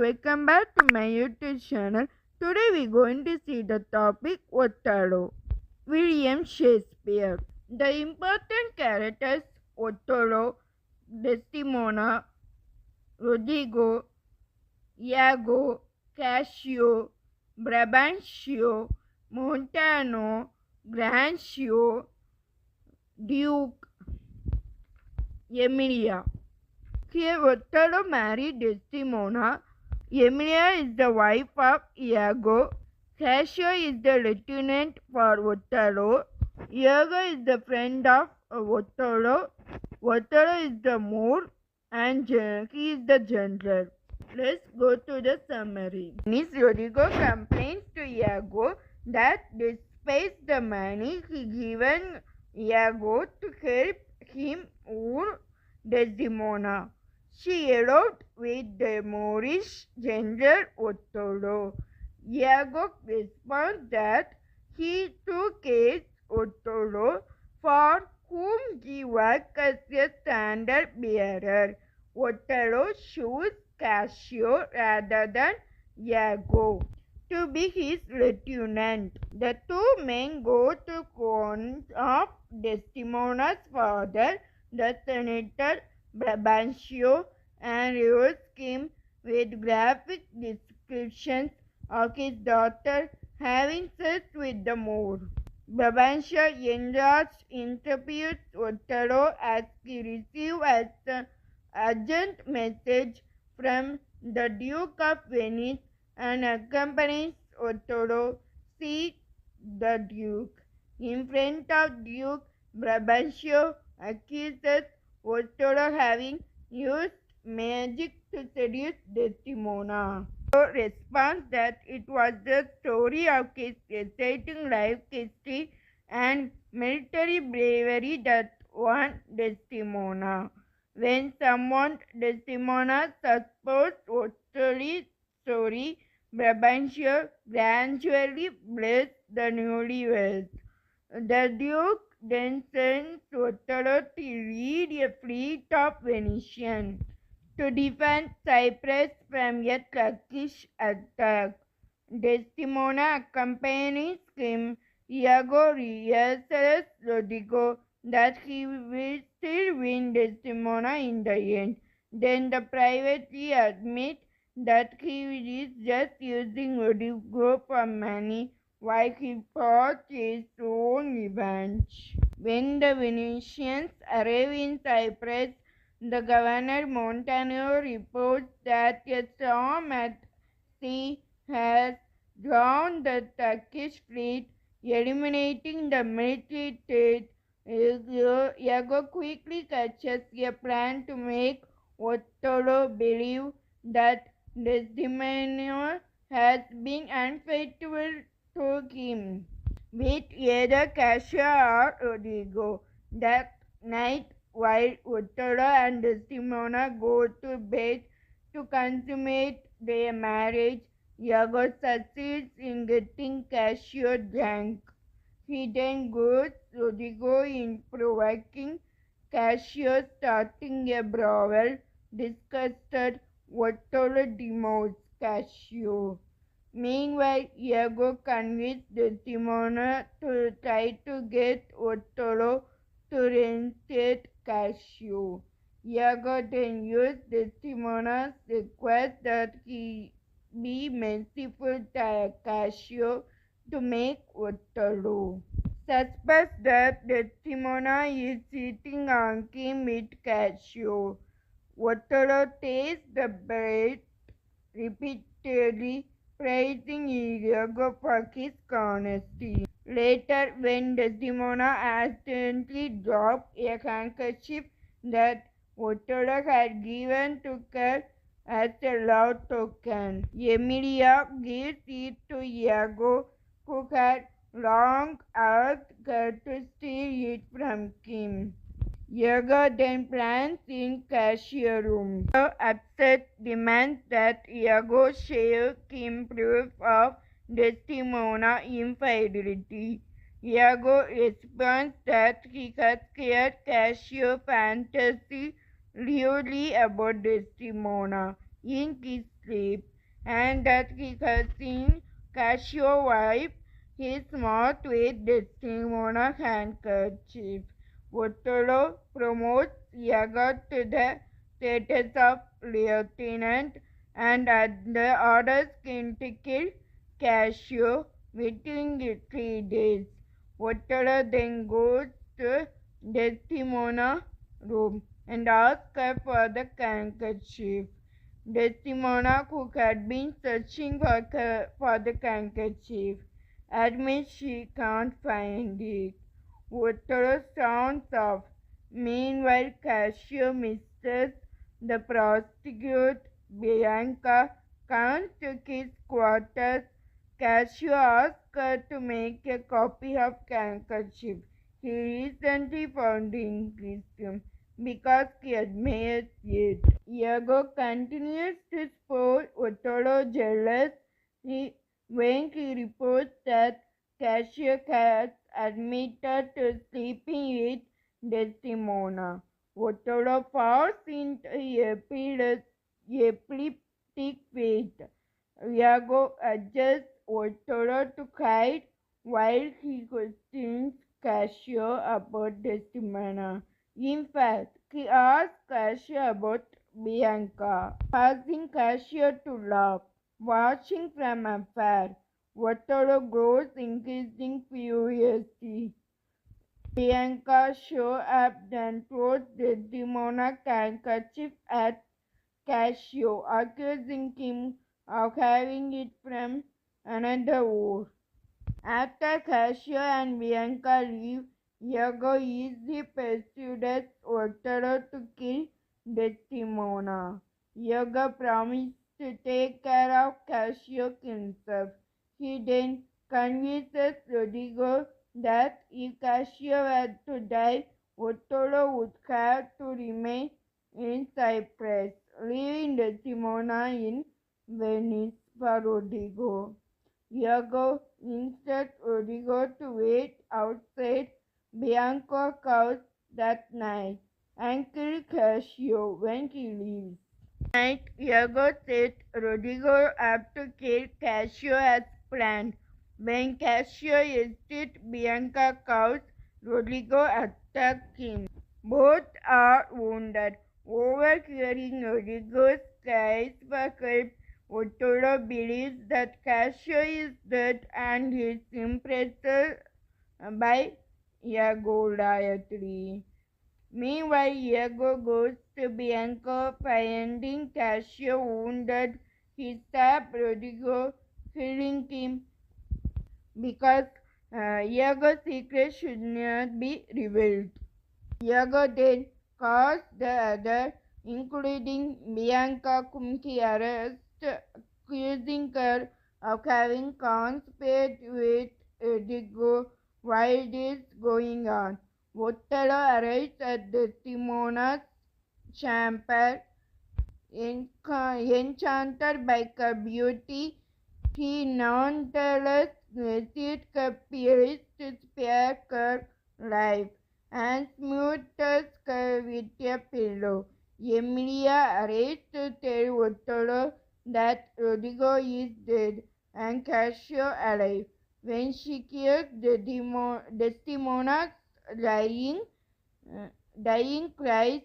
welcome back to my YouTube channel. Today we're going to see the topic Othello. William Shakespeare. The important characters Othello, Desdemona, Rodrigo, Iago, Cassio, Brabantio, Montano, Grancio, Duke, Emilia. Here Othello married Desdemona. Emilia is the wife of Iago. Cassio is the lieutenant for Othello. Iago is the friend of Othello. Othello is the Moor and he is the general. Let's go to the summary. Rodrigo complains to Iago that despite the money he given Iago to help him woo Desdemona, she eloped with the Moorish general Othello. Iago responds that he too hates Othello, for whom he works as a standard bearer. Othello chooses Cassio rather than Iago to be his lieutenant. The two men go to court of Desdemona's father, the senator Brabantio, and rewards him with graphic descriptions of his daughter having sex with the Moor. Brabantio enraged interviews Othello as he receives an urgent message from the Duke of Venice and accompanies Othello see the Duke. In front of Duke, Brabantio accuses Othello having used magic to seduce Desdemona. Othello responds that it was the story of his exciting life history and military bravery that won Desdemona. When someone Desdemona supports Othello's story, Brabantio gradually blesses the newlyweds. The Duke then sends Othello to lead a fleet of Venetians to defend Cyprus from a Turkish attack. Desdemona accompanies him. Iago reassures Rodrigo that he will still win Desdemona in the end. Then they privately admit that he is just using Rodrigo for money while he plots his own revenge. When the Venetians arrive in Cyprus, the governor Montano reports that a storm at sea has drowned the Turkish fleet, eliminating the military threat. Iago quickly catches a plan to make Othello believe that Desdemona has been unfaithful to him with either Cassio or Rodrigo. That night, while Othello and Desdemona go to bed to consummate their marriage, Iago succeeds in getting Cassio drunk. He then goes Rodrigo in provoking Cassio, starting a brawl. Disgusted, Othello demotes Cassio. Meanwhile, Iago convinces Desdemona to try to get Othello to reinstate Cassio. Iago then uses Desdemona's request that he be merciful to Cassio to make Othello suspects that Desdemona is cheating on him with Cassio. Othello takes the bait repeatedly, praising Iago for his honesty. Later, when Desdemona accidentally dropped a handkerchief that Othello had given to her as a love token, Emilia gives it to Iago, who had long asked her to steal it from him. Iago then plants in Cassio's room. So upset, demands that Iago show him proof of Desdemona's infidelity. Iago responds that he has heard Cassio's fantasy lewdly about Desdemona in his sleep. and that he has seen Cassio wipe his mouth with Desdemona's handkerchief. Othello promotes Iago to the status of lieutenant and orders him to kill Cassio within 3 days. Othello then goes to Desdemona's room and asks her for the handkerchief. Desdemona, who had been searching for the handkerchief, admits she can't find it. Othello sounds off. Meanwhile, Cassio misses the prostitute Bianca comes to his quarters. Cassio asks her to make a copy of handkerchief he recently found in his room because he admires it. Iago continues to spoil Othello jealous when he reports that Cassio has admitted to sleeping with Desdemona. Othello falls into epileptic fit. Iago urges Othello to hide while he questions Cassio about Desdemona. In fact, he asks Cassio about Bianca, causing Cassio to laugh. Watching from afar, Othello grows increasing furiously. Bianca shows up and throws Desdemona's handkerchief at Cassio, accusing him of having it from another whore. After Cassio and Bianca leave, Iago easily persuades Othello to kill Desdemona. Iago promises to take care of Cassio himself. He then convinces Rodrigo that if Cassio were to die, Othello would have to remain in Cyprus, leaving Desdemona in Venice for Rodrigo. Iago instructs Rodrigo to wait outside Bianca's house that night and kill Cassio when he leaves. Night, Iago sets Rodrigo up to kill Cassio as planned. When Cassio exits Bianca's house, Rodrigo attacks him. Both are wounded. Overhearing Rodrigo's cries for help, Othello believes that Cassio is dead and is impressed by Iago's loyalty. Meanwhile, Iago goes to Bianca, finding Cassio wounded. He stabs Rodrigo, killing him because Iago's secret should not be revealed. Iago then calls the others, including Bianca, whom he arrests, accusing her of having conspired with Rodrigo while this is going on. Othello arrives at Desdemona's chamber. Enchanted by her beauty, he nonetheless receives her peers to spare her life and smothers her with a pillow. Emilia arrives to tell Othello that Rodrigo is dead and Cassio alive. When she hears Desdemona's dying cries,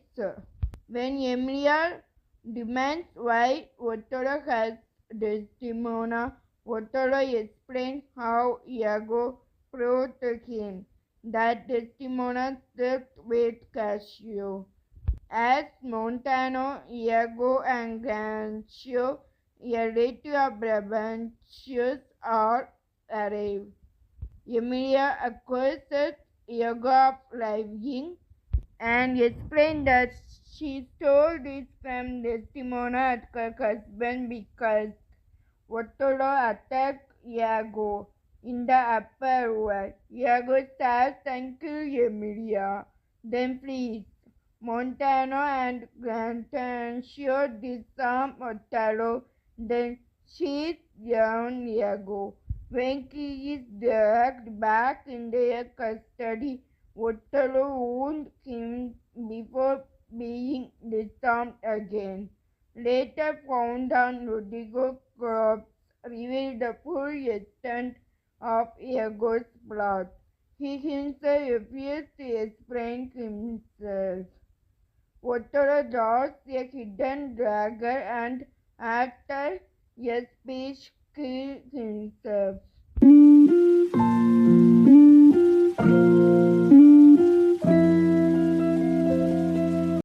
when Emilia demands why Othello has Desdemona, Othello explains how Iago proved to him that Desdemona slept with Cassio. As Montano, Iago, and Grancio, a relative of Brabantio, are arrived. Emilia accuses Iago of lying and explains that she stole this from Desdemona at her husband because Othello attacked Iago in the upper world. Iago stabs and kills Emilia, then flees. Montano and Grancio disarm Othello, then chase down Iago. When he is dragged back in their custody, Othello wounds him before being disarmed again. later found on Rodrigo's corpse revealed the full extent of Iago's plot. He himself refused to explain himself. Otero draws a hidden dagger and after a speech kills himself.